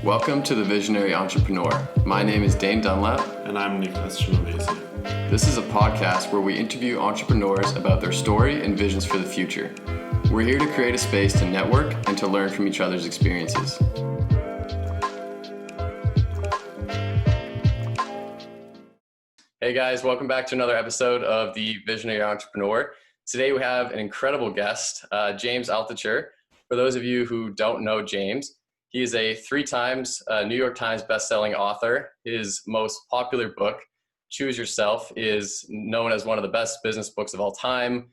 Welcome to The Visionary Entrepreneur. My name is Dane Dunlap. And I'm Nicholas Genovese. This is a podcast where we interview entrepreneurs about their story and visions for the future. We're here to create a space to network and to learn from each other's experiences. Hey guys, welcome back to another episode of The Visionary Entrepreneur. Today we have an incredible guest, James Altucher. For those of you who don't know James, he is a 3 times New York Times bestselling author. His most popular book, Choose Yourself, is known as one of the best business books of all time.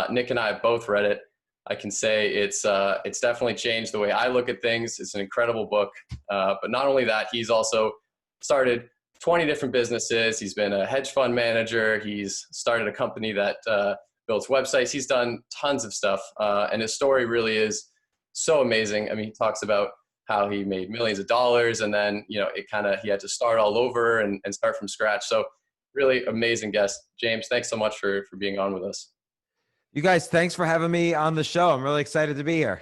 Nick and I have both read it. I can say it's definitely changed the way I look at things. It's an incredible book. But not only that, he's also started 20 different businesses. He's been a hedge fund manager. He's started a company that builds websites. He's done tons of stuff. And his story really is so amazing. I mean, he talks about how he made millions of dollars and then, he had to start all over and start from scratch. So really amazing guest. James, thanks so much for being on with us. You guys, thanks for having me on the show. I'm really excited to be here.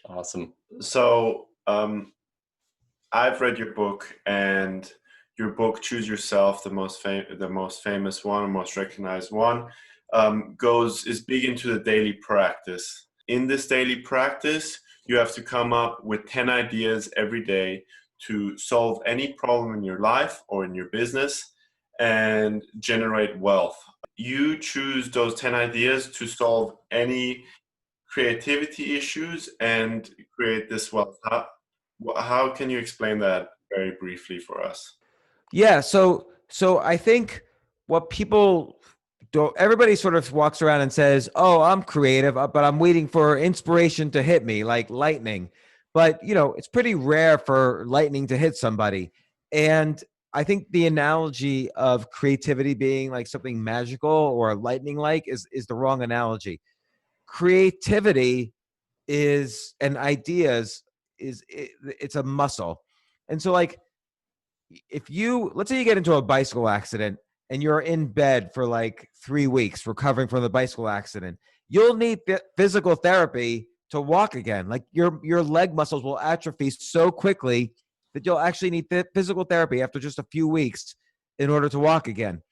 Awesome. So I've read your book, and your book, Choose Yourself, the most famous one, most recognized one, is big into the daily practice. In this daily practice, you have to come up with 10 ideas every day to solve any problem in your life or in your business and generate wealth. You choose those 10 ideas to solve any creativity issues and create this wealth. How can you explain that very briefly for us? Yeah, so I think what people don't, everybody sort of walks around and says, oh, I'm creative, but I'm waiting for inspiration to hit me like lightning. But, it's pretty rare for lightning to hit somebody. And I think the analogy of creativity being like something magical or lightning-like is the wrong analogy. Creativity and ideas it's a muscle. And so like, let's say you get into a bicycle accident and you're in bed for like 3 weeks recovering from the bicycle accident, you'll need physical therapy to walk again. Like your leg muscles will atrophy so quickly that you'll actually need physical therapy after just a few weeks in order to walk again.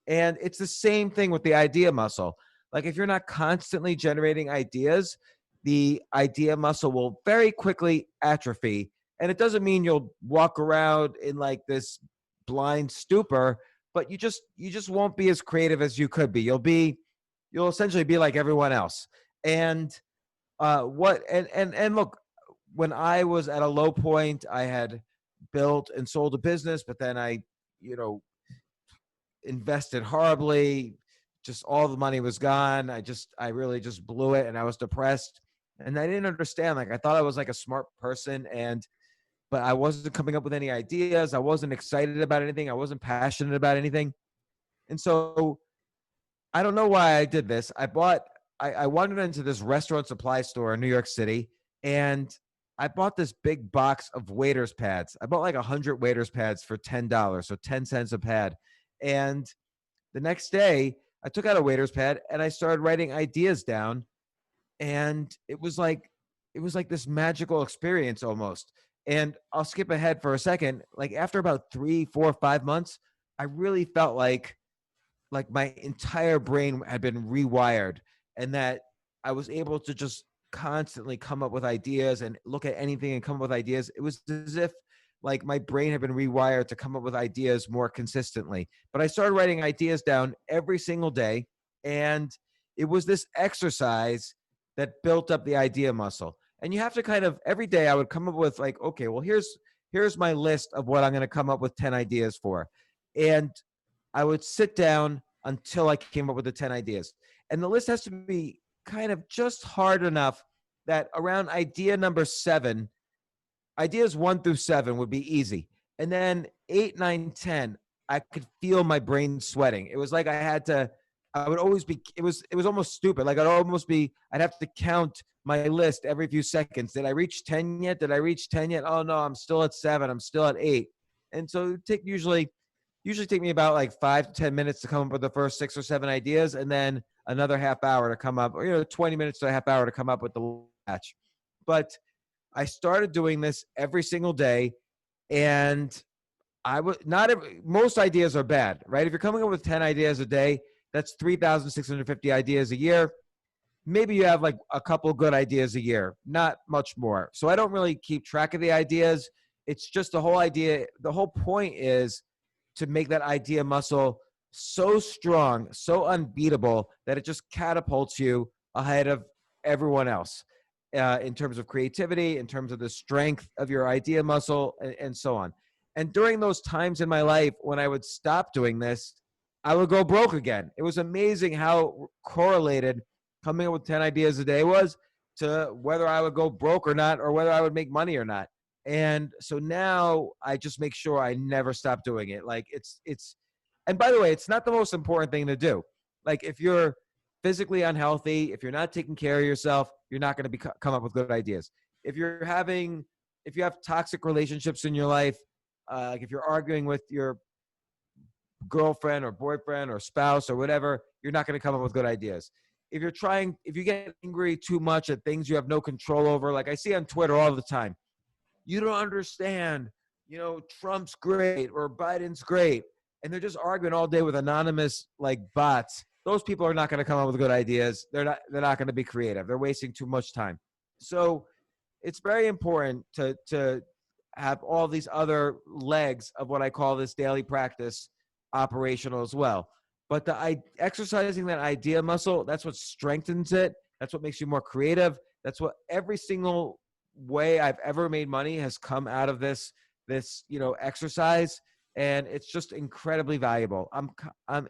And it's the same thing with the idea muscle. Like if you're not constantly generating ideas, the idea muscle will very quickly atrophy. And it doesn't mean you'll walk around in like this blind stupor, but you just won't be as creative as you could be. You'll essentially be like everyone else. And look, when I was at a low point, I had built and sold a business, but then I, invested horribly. Just all the money was gone. I really just blew it, and I was depressed. And I didn't understand. Like I thought I was like a smart person, but I wasn't coming up with any ideas. I wasn't excited about anything. I wasn't passionate about anything. And so I don't know why I did this. I wandered into this restaurant supply store in New York City, and I bought this big box of waiters pads. I bought like 100 waiters pads for $10, so 10 cents a pad. And the next day I took out a waiters pad and I started writing ideas down. And it was like this magical experience almost. And I'll skip ahead for a second. Like after about 3, 4, 5 months, I really felt like my entire brain had been rewired, and that I was able to just constantly come up with ideas and look at anything and come up with ideas. It was as if like my brain had been rewired to come up with ideas more consistently. But I started writing ideas down every single day, and it was this exercise that built up the idea muscle. And you have to kind of, every day I would come up with like, okay, well, here's my list of what I'm going to come up with 10 ideas for. And I would sit down until I came up with the 10 ideas. And the list has to be kind of just hard enough that around idea number 7, ideas 1 through 7 would be easy. And then 8, 9, 10, I could feel my brain sweating. It was like I would always be, it was almost stupid. Like I'd have to count my list every few seconds. Did I reach 10 yet? Did I reach 10 yet? Oh no, I'm still at 7. I'm still at 8. And so it would usually take me about like 5 to 10 minutes to come up with the first 6 or 7 ideas. And then another half hour to come up, or 20 minutes to a half hour to come up with the batch. But I started doing this every single day, and I would not every, most ideas are bad, right? If you're coming up with 10 ideas a day, that's 3,650 ideas a year. Maybe you have like a couple good ideas a year, not much more. So I don't really keep track of the ideas. It's just the whole idea. The whole point is to make that idea muscle so strong, so unbeatable that it just catapults you ahead of everyone else in terms of creativity, in terms of the strength of your idea muscle, and so on. And during those times in my life when I would stop doing this, I would go broke again. It was amazing how correlated coming up with 10 ideas a day was to whether I would go broke or not, or whether I would make money or not. And so now I just make sure I never stop doing it. Like and by the way, it's not the most important thing to do. Like if you're physically unhealthy, if you're not taking care of yourself, you're not going to come up with good ideas. If you have toxic relationships in your life, like if you're arguing with your girlfriend or boyfriend or spouse or whatever, you're not going to come up with good ideas. If you get angry too much at things you have no control over, like I see on Twitter all the time, you don't understand, Trump's great or Biden's great. And they're just arguing all day with anonymous like bots. Those people are not going to come up with good ideas. They're not going to be creative. They're wasting too much time. So it's very important to have all these other legs of what I call this daily practice operational as well. But exercising that idea muscle, that's what strengthens it. That's what makes you more creative. That's what every single way I've ever made money has come out of this exercise. And it's just incredibly valuable. And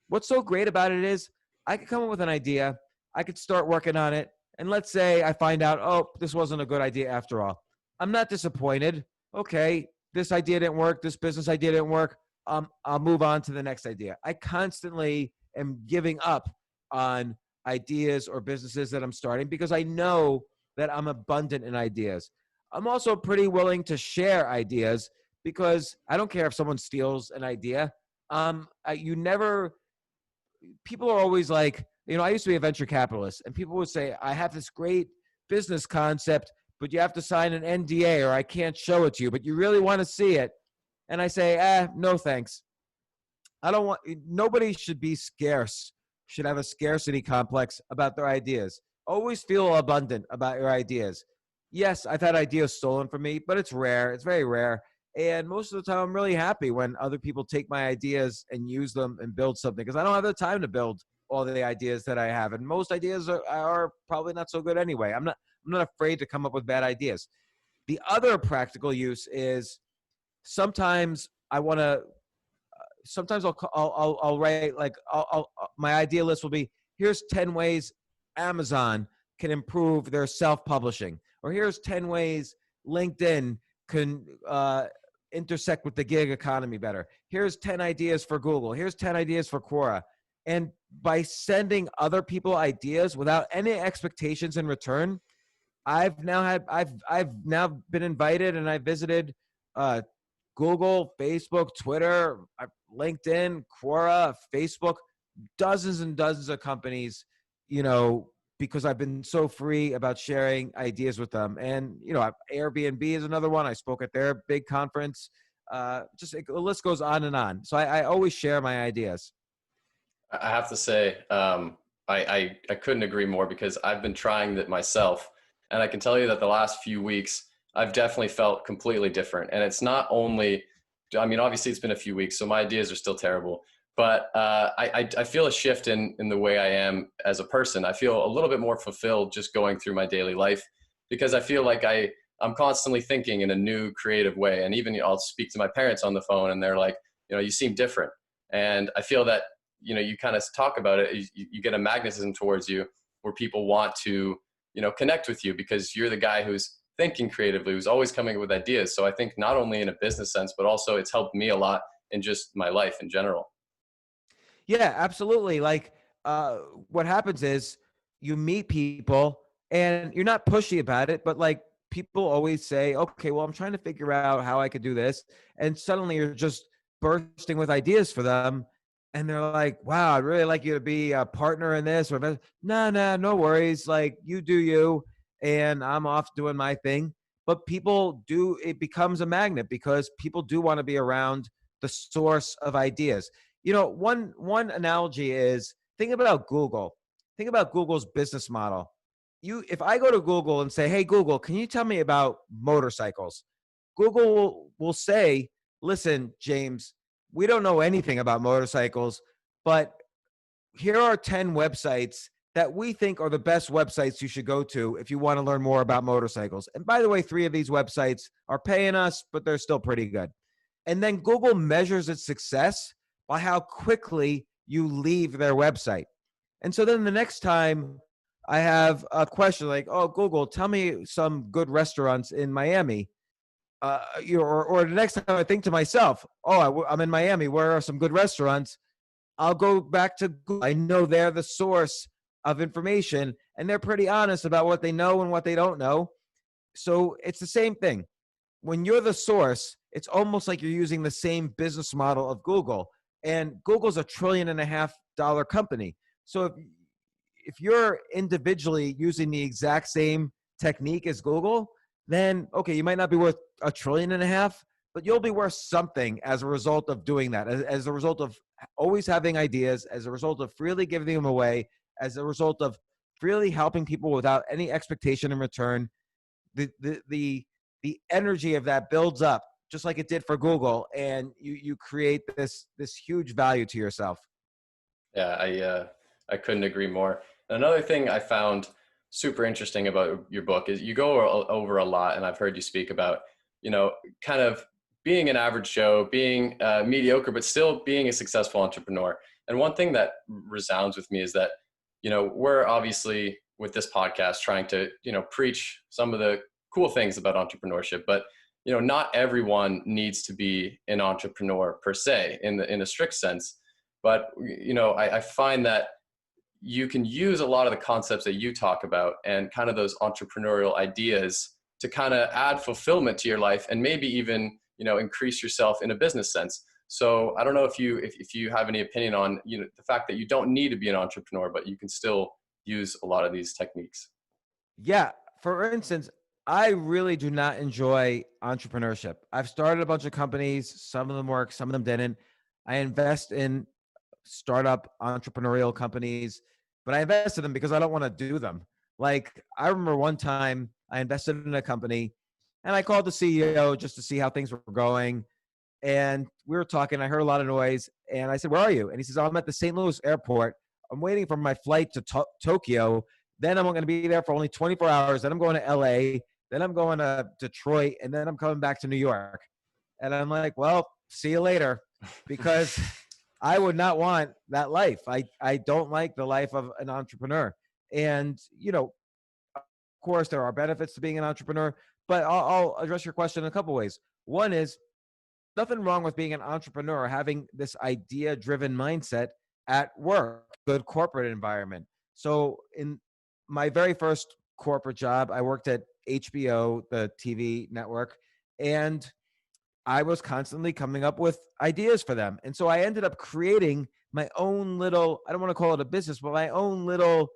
what's so great about it is I could come up with an idea. I could start working on it. And let's say I find out, oh, this wasn't a good idea after all. I'm not disappointed. Okay, this idea didn't work. This business idea didn't work. I'll move on to the next idea. I constantly am giving up on ideas or businesses that I'm starting because I know that I'm abundant in ideas. I'm also pretty willing to share ideas because I don't care if someone steals an idea. People are always like, I used to be a venture capitalist, and people would say, I have this great business concept, but you have to sign an NDA or I can't show it to you, but you really want to see it. And I say, no, thanks. Nobody should be scarce, should have a scarcity complex about their ideas. Always feel abundant about your ideas. Yes, I've had ideas stolen from me, but it's rare. It's very rare. And most of the time, I'm really happy when other people take my ideas and use them and build something, because I don't have the time to build all the ideas that I have. And most ideas are probably not so good anyway. I'm not afraid to come up with bad ideas. The other practical use is sometimes I'll write like, my idea list will be, here's 10 ways Amazon can improve their self-publishing, or here's 10 ways LinkedIn can intersect with the gig economy better. Here's 10 ideas for Google. Here's 10 ideas for Quora. And by sending other people ideas without any expectations in return, I've now been invited, and I visited Google, Facebook, Twitter, LinkedIn, Quora, Facebook, dozens and dozens of companies, because I've been so free about sharing ideas with them. And, Airbnb is another one. I spoke at their big conference. The list goes on and on. So I always share my ideas. I have to say, I couldn't agree more, because I've been trying that myself. And I can tell you that the last few weeks, I've definitely felt completely different. And it's not only, obviously it's been a few weeks, so my ideas are still terrible. But I feel a shift in the way I am as a person. I feel a little bit more fulfilled just going through my daily life, because I feel like I'm constantly thinking in a new creative way. And even I'll speak to my parents on the phone, and they're like, you seem different. And I feel that, you kind of talk about it, you get a magnetism towards you where people want to, connect with you, because you're the guy who's thinking creatively, who's always coming up with ideas. So I think not only in a business sense, but also it's helped me a lot in just my life in general. Yeah, absolutely. Like what happens is you meet people and you're not pushy about it, but like people always say, okay, well, I'm trying to figure out how I could do this. And suddenly you're just bursting with ideas for them. And they're like, wow, I'd really like you to be a partner in this. Or no worries. Like, you do you. and I'm off doing my thing. But it becomes a magnet because people do want to be around the source of ideas. One analogy is think about Google. Think about Google's business model. If I go to Google and say, "Hey Google, can you tell me about motorcycles?" Google will say, "Listen, James, we don't know anything about motorcycles, but here are 10 websites that we think are the best websites you should go to if you want to learn more about motorcycles. And by the way, 3 of these websites are paying us, but they're still pretty good." And then Google measures its success by how quickly you leave their website. And so then the next time I have a question like, "Oh, Google, tell me some good restaurants in Miami." Or the next time I think to myself, "Oh, I'm in Miami. Where are some good restaurants?" I'll go back to Google. I know they're the source of information, and they're pretty honest about what they know and what they don't know. So it's the same thing. When you're the source, it's almost like you're using the same business model of Google. And Google's $1.5 trillion company. So if you're individually using the exact same technique as Google, then okay, you might not be worth $1.5 trillion, but you'll be worth something as a result of doing that, as a result of always having ideas, as a result of freely giving them away, as a result of freely helping people without any expectation in return. The energy of that builds up just like it did for Google, and you create this huge value to yourself. Yeah, I couldn't agree more. Another thing I found super interesting about your book is you go over a lot, and I've heard you speak about, kind of being an average Joe, being mediocre, but still being a successful entrepreneur. And one thing that resounds with me is that, we're obviously with this podcast trying to, preach some of the cool things about entrepreneurship, but, not everyone needs to be an entrepreneur per se in a strict sense. But, I find that you can use a lot of the concepts that you talk about and kind of those entrepreneurial ideas to kind of add fulfillment to your life and maybe even, increase yourself in a business sense. So I don't know if you have any opinion on, the fact that you don't need to be an entrepreneur, but you can still use a lot of these techniques. Yeah. For instance, I really do not enjoy entrepreneurship. I've started a bunch of companies. Some of them work, some of them didn't. I invest in startup entrepreneurial companies, but I invested in them because I don't want to do them. Like I remember one time I invested in a company and I called the CEO just to see how things were going. And we were talking, I heard a lot of noise and I said, "Where are you?" And he says, "I'm at the St. Louis airport. I'm waiting for my flight to Tokyo. Then I'm going to be there for only 24 hours. Then I'm going to LA. Then I'm going to Detroit. And then I'm coming back to New York." And I'm like, "Well, see you later," because I would not want that life. I don't like the life of an entrepreneur. And, of course, there are benefits to being an entrepreneur, but I'll address your question in a couple ways. One is nothing wrong with being an entrepreneur, having this idea-driven mindset at work, good corporate environment. So in my very first corporate job, I worked at HBO, the TV network, and I was constantly coming up with ideas for them. And so I ended up creating my own little, I don't want to call it a business, but my own little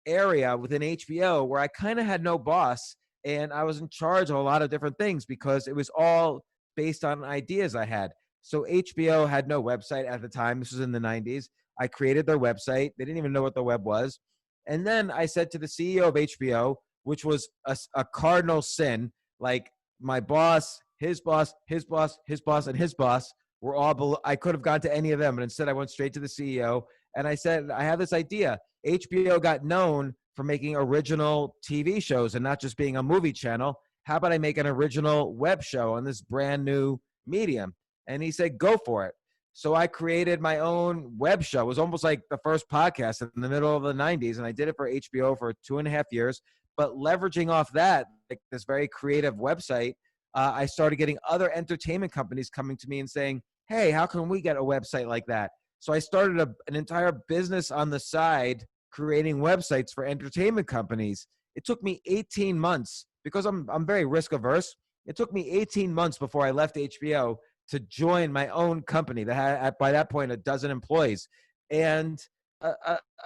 area within HBO where I kind of had no boss and I was in charge of a lot of different things because it was all based on ideas I had. So HBO had no website at the time. This was in the 90s. I created their website. They didn't even know what the web was. And then I said to the CEO of HBO, which was a cardinal sin, like my boss, his boss, his boss, his boss, and his boss were all below. I could have gone to any of them, but instead I went straight to the CEO. And I said, "I have this idea. HBO got known for making original TV shows and not just being a movie channel. How about I make an original web show on this brand new medium?" And he said, "Go for it." So I created my own web show. It was almost like the first podcast in the middle of the 90s. And I did it for HBO for 2.5 years. But leveraging off that, like this very creative website, I started getting other entertainment companies coming to me and saying, "Hey, how can we get a website like that?" So I started an entire business on the side creating websites for entertainment companies. It took me 18 months because I'm very risk averse. It took me 18 months before I left HBO to join my own company that had, by that point, a dozen employees. And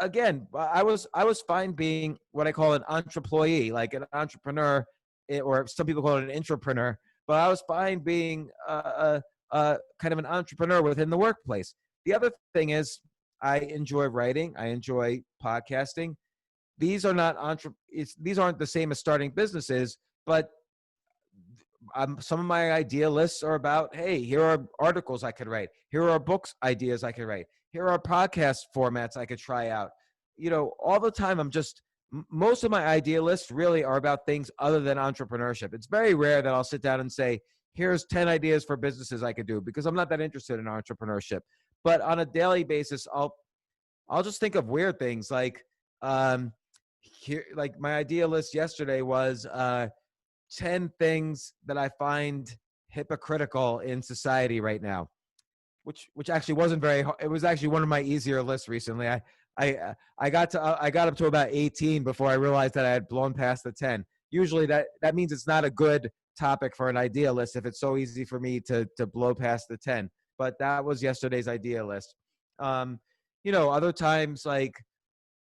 again, I was fine being what I call an entreployee, like an entrepreneur, or some people call it an intrapreneur. But I was fine being kind of an entrepreneur within the workplace. The other thing is, I enjoy writing. I enjoy podcasting. These are not these aren't the same as starting businesses, but some of my idea lists are about, hey, here are articles I could write. Here are books ideas I could write. Here are podcast formats I could try out. All the time most of my idea lists really are about things other than entrepreneurship. It's very rare that I'll sit down and say, here's 10 ideas for businesses I could do, because I'm not that interested in entrepreneurship. But on a daily basis, I'll just think of weird things like like my idea list yesterday was 10 things that I find hypocritical in society right now, which actually wasn't very hard. It was actually one of my easier lists recently. I got up to about 18 before I realized that I had blown past the 10. Usually that means it's not a good topic for an idea list if it's so easy for me to blow past the 10. But that was yesterday's idea list. Other times, like,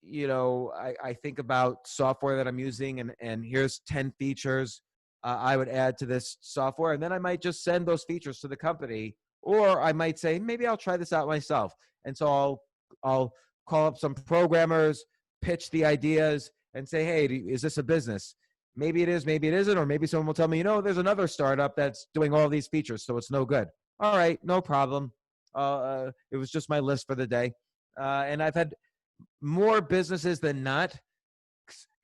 I think about software that I'm using, and here's 10 features I would add to this software. And then I might just send those features to the company, or I might say, maybe I'll try this out myself. And so I'll call up some programmers, pitch the ideas, and say, hey, is this a business? Maybe it is, maybe it isn't, or maybe someone will tell me, there's another startup that's doing all these features, so it's no good. All right, no problem. It was just my list for the day. And I've had more businesses than not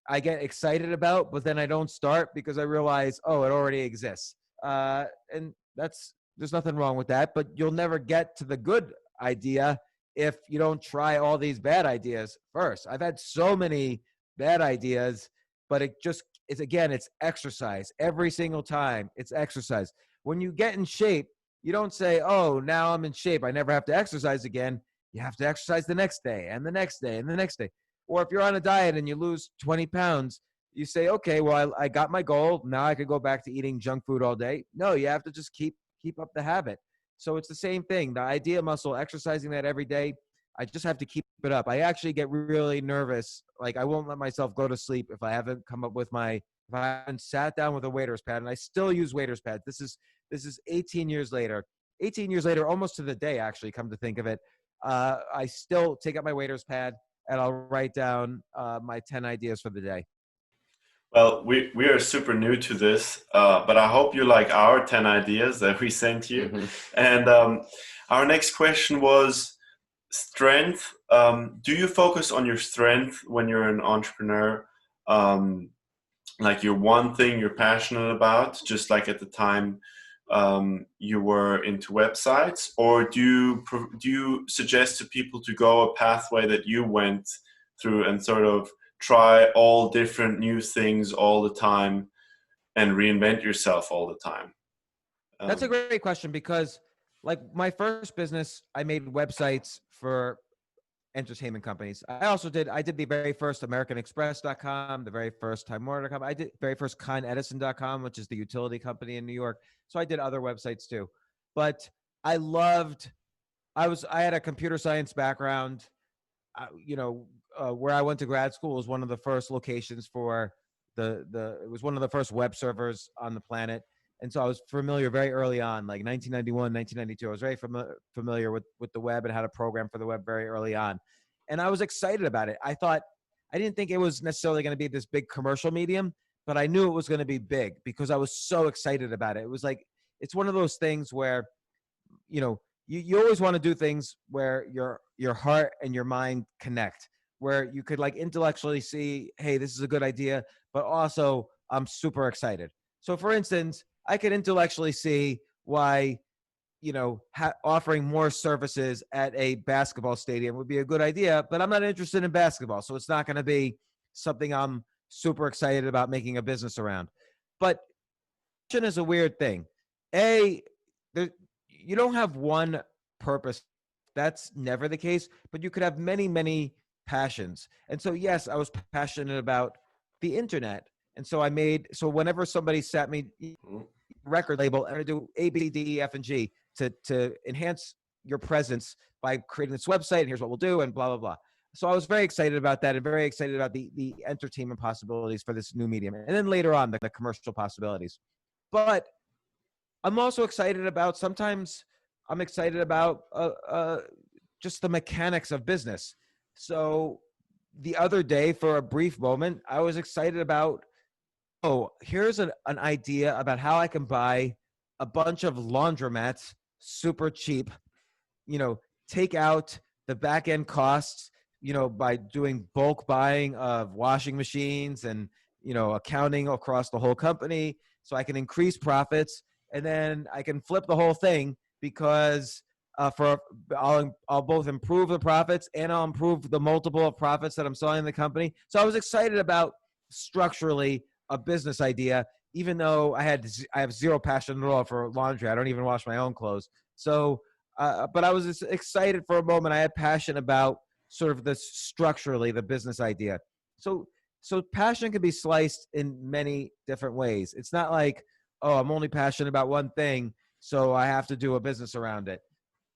I get excited about, but then I don't start because I realize, it already exists. And there's nothing wrong with that, but you'll never get to the good idea if you don't try all these bad ideas first. I've had so many bad ideas, but it's exercise. Every single time it's exercise. When you get in shape, you don't say, now I'm in shape, I never have to exercise again. You have to exercise the next day and the next day and the next day. Or if you're on a diet and you lose 20 pounds, you say, okay, well, I got my goal. Now I could go back to eating junk food all day. No, you have to just keep up the habit. So it's the same thing. The idea muscle, exercising that every day, I just have to keep it up. I actually get really nervous. Like, I won't let myself go to sleep if I haven't if I haven't sat down with a waiter's pad, and I still use waiter's pads. This is 18 years later. 18 years later, almost to the day, actually, come to think of it. I still take out my waiter's pad, and I'll write down my 10 ideas for the day. Well, we are super new to this, but I hope you like our 10 ideas that we sent you. Mm-hmm. And our next question was strength. Do you focus on your strength when you're an entrepreneur? Like your one thing you're passionate about, just like at the time you were into websites, or do you suggest to people to go a pathway that you went through and sort of try all different new things all the time and reinvent yourself all the time? That's a great question, because like my first business, I made websites for entertainment companies. I did the very first AmericanExpress.com, the very first Time Warner.com. I did very first ConEdison.com, which is the utility company in New York. So I did other websites too. But I had a computer science background. Where I went to grad school was one of the first locations for it was one of the first web servers on the planet. And so I was familiar very early on, like 1991, 1992. I was very familiar with the web and how to program for the web very early on. And I was excited about it. I didn't think it was necessarily going to be this big commercial medium, but I knew it was going to be big because I was so excited about it. It was like, it's one of those things where, you always want to do things where your heart and your mind connect, where you could like intellectually see, hey, this is a good idea, but also I'm super excited. So for instance, I could intellectually see why, offering more services at a basketball stadium would be a good idea, but I'm not interested in basketball. So it's not going to be something I'm super excited about making a business around. But passion is a weird thing. You don't have one purpose. That's never the case, but you could have many, many passions. And so, yes, I was passionate about the internet. And so whenever somebody sat me record label, and I do A, B, D, E, F, and G to enhance your presence by creating this website, and here's what we'll do, and blah, blah, blah. So I was very excited about that and very excited about the entertainment possibilities for this new medium. And then later on, the commercial possibilities. But I'm also excited about, sometimes I'm excited about just the mechanics of business. So the other day, for a brief moment, I was excited about, oh, here's an idea about how I can buy a bunch of laundromats super cheap, take out the back end costs, by doing bulk buying of washing machines and, accounting across the whole company, so I can increase profits, and then I can flip the whole thing because I'll both improve the profits and I'll improve the multiple of profits that I'm selling in the company. So I was excited about structurally a business idea, even though I have zero passion at all for laundry. I don't even wash my own clothes. So, but I was excited for a moment. I had passion about sort of this structurally, the business idea. So passion can be sliced in many different ways. It's not like, oh, I'm only passionate about one thing, so I have to do a business around it.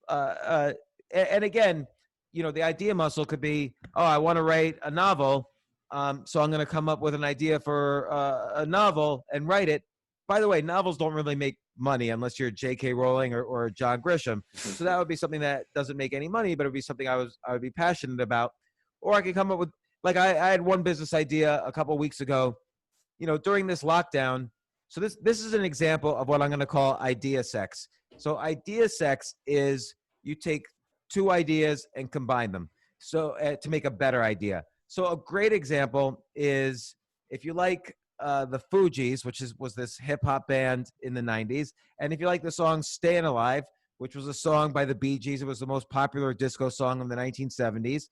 And again, the idea muscle could be, oh, I want to write a novel, so I'm going to come up with an idea for a novel and write it. By the way, novels don't really make money unless you're J.K. Rowling or John Grisham. So that would be something that doesn't make any money, but it would be something I would be passionate about. Or I could come up with, like I had one business idea a couple of weeks ago, during this lockdown. So this is an example of what I'm going to call idea sex. So idea sex is you take two ideas and combine them so to make a better idea. So a great example is, if you like the Fugees, which was this hip hop band in the 90s, and if you like the song Stayin' Alive, which was a song by the Bee Gees, it was the most popular disco song in the 1970s.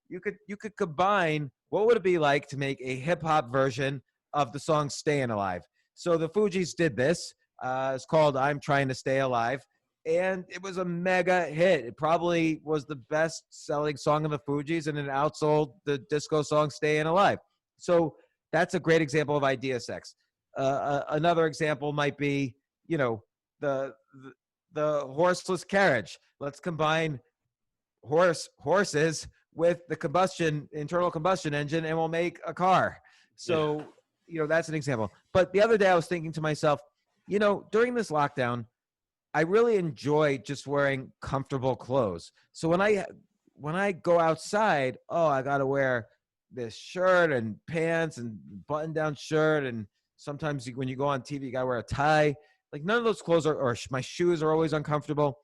You could combine, what would it be like to make a hip hop version of the song Stayin' Alive? So the Fugees did this. It's called I'm Trying to Stay Alive. And it was a mega hit. It probably was the best selling song of the Fugees, and it outsold the disco song Stayin' Alive. So that's a great example of idea sex. Another example might be, the horseless carriage. Let's combine horses with the internal combustion engine, and we'll make a car. So, that's an example. But the other day I was thinking to myself, during this lockdown, I really enjoy just wearing comfortable clothes. So when I go outside, I got to wear this shirt and pants and button-down shirt, and sometimes when you go on TV, you got to wear a tie. Like, none of those clothes or my shoes are always uncomfortable.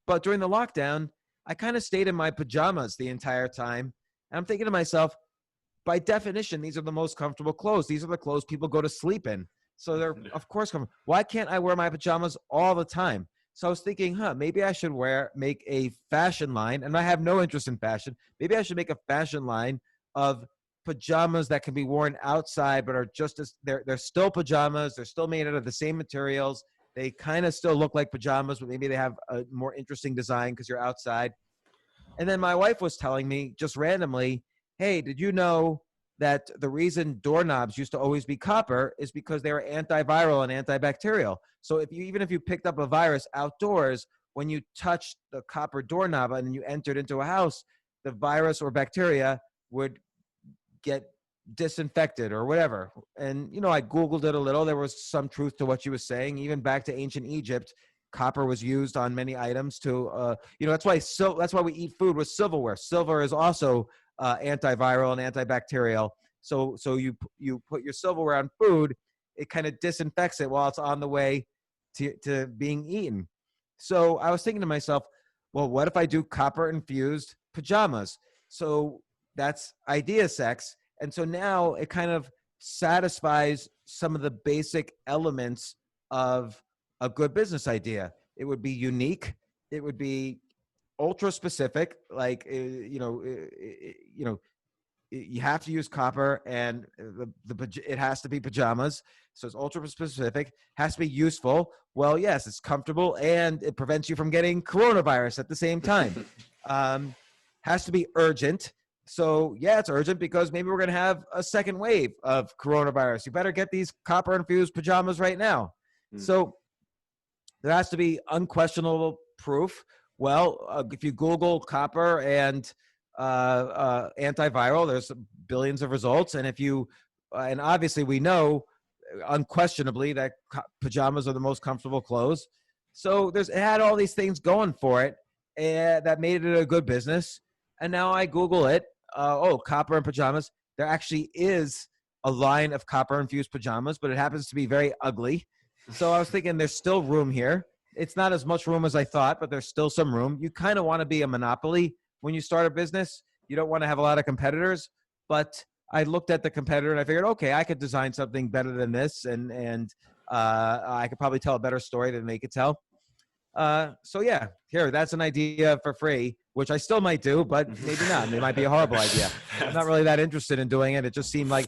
But during the lockdown, I kind of stayed in my pajamas the entire time. And I'm thinking to myself, by definition, these are the most comfortable clothes. These are the clothes people go to sleep in. So they're, of course, comfortable. Why can't I wear my pajamas all the time? So I was thinking, maybe I should make a fashion line. And I have no interest in fashion. Maybe I should make a fashion line of pajamas that can be worn outside, but are just as they're still pajamas. They're still made out of the same materials. They kind of still look like pajamas, but maybe they have a more interesting design because you're outside. And then my wife was telling me just randomly, hey, did you know that the reason doorknobs used to always be copper is because they were antiviral and antibacterial? So even if you picked up a virus outdoors, when you touched the copper doorknob and you entered into a house, the virus or bacteria would get disinfected or whatever. And, I Googled it a little. There was some truth to what she was saying. Even back to ancient Egypt, copper was used on many items to, that's why we eat food with silverware. Silver is also antiviral and antibacterial. So you put your silverware on food, it kind of disinfects it while it's on the way to being eaten. So I was thinking to myself, well, what if I do copper infused pajamas? So that's idea sex. And so now it kind of satisfies some of the basic elements of a good business idea. It would be unique. It would be ultra specific. Like, you have to use copper, and it has to be pajamas. So it's ultra specific, has to be useful. Well, yes, it's comfortable, and it prevents you from getting coronavirus at the same time. Has to be urgent. So yeah, it's urgent because maybe we're going to have a second wave of coronavirus. You better get these copper infused pajamas right now. So there has to be unquestionable proof. Well, if you Google copper and antiviral. There's billions of results. And if you, and obviously we know unquestionably that pajamas are the most comfortable clothes. So it had all these things going for it, and that made it a good business. And now I Google it. Copper and pajamas. There actually is a line of copper infused pajamas, but it happens to be very ugly. So I was thinking there's still room here. It's not as much room as I thought, but there's still some room. You kind of want to be a monopoly when you start a business. You don't want to have a lot of competitors, but I looked at the competitor and I figured, okay, I could design something better than this, and I could probably tell a better story than they could tell. So yeah, here, that's an idea for free, which I still might do, but maybe not. It might be a horrible idea. I'm not really that interested in doing it. It just seemed like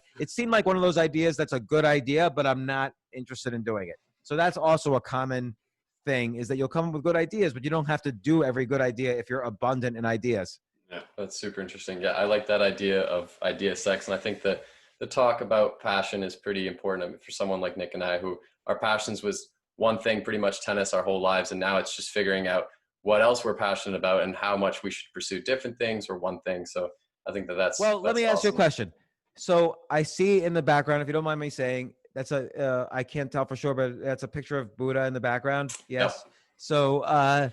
one of those ideas that's a good idea, but I'm not interested in doing it. So that's also a common thing, is that you'll come up with good ideas, but you don't have to do every good idea if you're abundant in ideas. Yeah, that's super interesting. Yeah, I like that idea of idea sex. And I think that the talk about passion is pretty important. I mean, for someone like Nick and I, who our passions was one thing, pretty much tennis our whole lives. And now it's just figuring out what else we're passionate about and how much we should pursue different things or one thing. So I think that's well, let me ask you a question. So I see in the background, if you don't mind me saying, that's I can't tell for sure, but that's a picture of Buddha in the background. Yes. Yep. So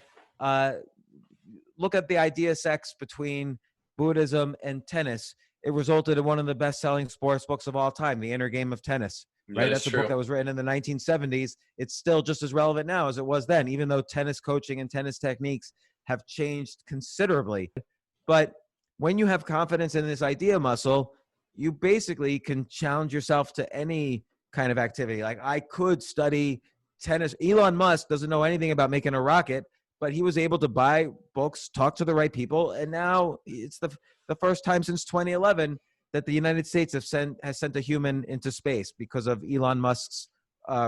look at the idea sex between Buddhism and tennis. It resulted in one of the best-selling sports books of all time, The Inner Game of Tennis. Right? That's a book that was written in the 1970s. It's still just as relevant now as it was then, even though tennis coaching and tennis techniques have changed considerably. But when you have confidence in this idea muscle, you basically can challenge yourself to any kind of activity. Like, I could study tennis. Elon Musk doesn't know anything about making a rocket, but he was able to buy books, talk to the right people, and now it's the first time since 2011 that the United States has sent a human into space because of Elon Musk's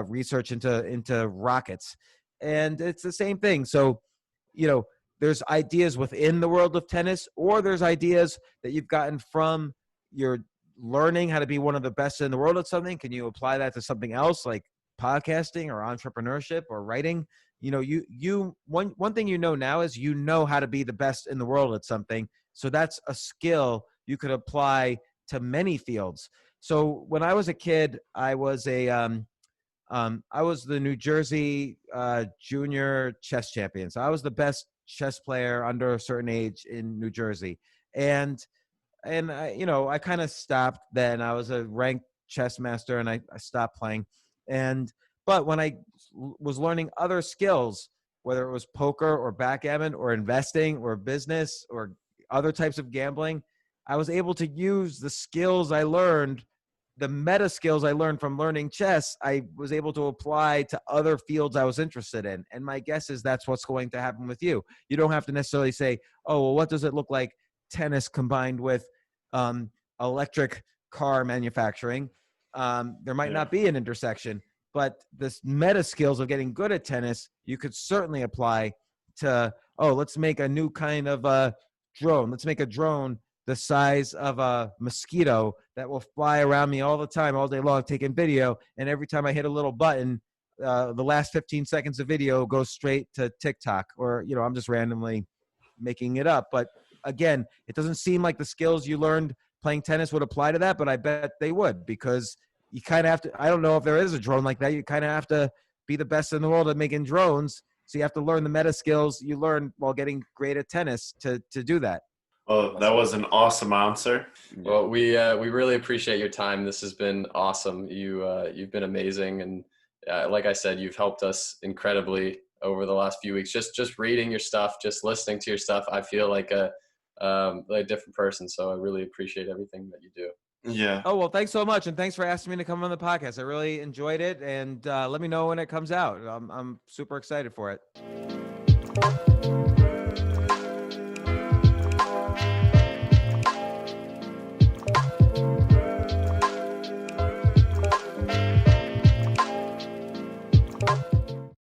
research into rockets. And it's the same thing. So, there's ideas within the world of tennis, or there's ideas that you've gotten from your learning how to be one of the best in the world at something. Can you apply that to something else, like podcasting or entrepreneurship or writing? One thing now is how to be the best in the world at something. So that's a skill you could apply to many fields. So when I was a kid, I was I was the New Jersey junior chess champion. So I was the best chess player under a certain age in New Jersey. And I kind of stopped then. I was a ranked chess master and I stopped playing. But when I was learning other skills, whether it was poker or backgammon or investing or business or other types of gambling, I was able to use the skills I learned, the meta skills I learned from learning chess, I was able to apply to other fields I was interested in. And my guess is that's what's going to happen with you. You don't have to necessarily say, oh, well, what does it look like tennis combined with electric car manufacturing? There might not be an intersection, but this meta skills of getting good at tennis, you could certainly apply to, let's make a new kind of a drone. Let's make a drone the size of a mosquito that will fly around me all the time, all day long, taking video. And every time I hit a little button, the last 15 seconds of video goes straight to TikTok, or, I'm just randomly making it up. But again, it doesn't seem like the skills you learned playing tennis would apply to that, but I bet they would, because you kind of have to, I don't know if there is a drone like that. You kind of have to be the best in the world at making drones. So you have to learn the meta skills you learn while getting great at tennis to do that. Well, that was an awesome answer. Well, we really appreciate your time. This has been awesome. You've been amazing, and like I said, you've helped us incredibly over the last few weeks. Just reading your stuff, just listening to your stuff, I feel like a different person. So I really appreciate everything that you do. Yeah. Oh, well, thanks so much, and thanks for asking me to come on the podcast. I really enjoyed it, and let me know when it comes out. I'm super excited for it.